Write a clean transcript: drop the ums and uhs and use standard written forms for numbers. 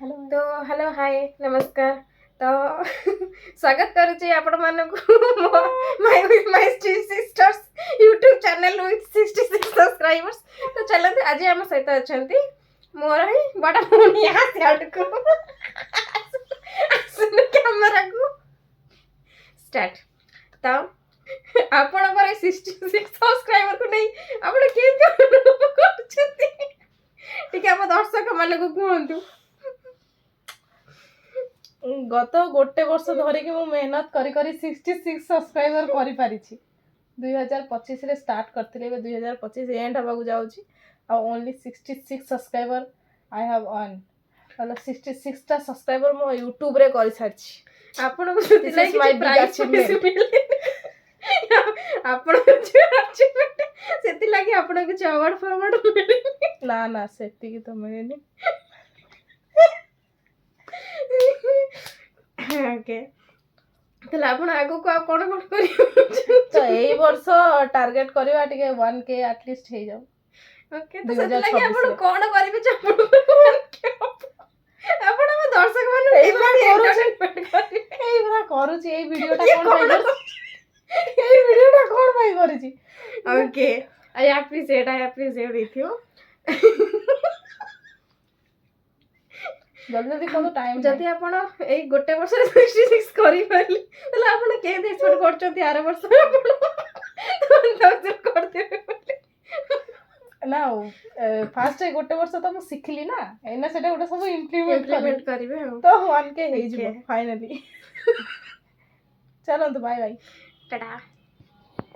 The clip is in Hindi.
तो हेलो हाय नमस्कार तो स्वागत करुच्ची आपण मानकु my with my sisters YouTube channel with 66 subscribers. तो चलते आज आम सहित अच्छा मोर ही बड़ा भूणी आड़ को कैमेरा को स्टार्ट। तो आपण 66 सब्सक्राइबर को नहीं आपण के हम दर्शक मान को कहतु। गत गोटे वर्ष धरिकी मु मेहनत करी 66 सब्सक्राइबर करि पारिछि। 2025 रे स्टार्ट करथिले 2025 एंड हबाकू जाउछि आ only 66 subscriber I have earn. मतलब 66 टा सब्सक्राइबर मो YouTube रे करि सारछि। आपण को जति लाइक माय प्राइस आपण अचीवमेंट सेति लागि आपण को अवार्ड फॉरवर्ड मिले ना ना सेति की तो मिलेनी। ओके तले आपण आगो को कोन कोन करियो तो एई वर्ष टारगेट करबा टिके 1k एट लीस्ट हे जाऊ। ओके तो सेति लागि आपण कोन करिबे आपण आपण हम दर्शक मानु एई बरा करूची एई वीडियोटा कोन भाई करूची। Okay I appreciate with you. जल्दी जल्दी करो टाइम जदि आपण ए गोटे वर्ष 66 करि परली तले आपण के एक्सपेक्ट करछथि आर वर्ष आपण कर देबे ना फास्ट गोटे वर्ष तो मु सिखली ना एना सेटा गोटे सब इम्प्लीमेंट करिवे तो 1k हे जिवो फाइनली। चलो तो बाय बाय टाटा।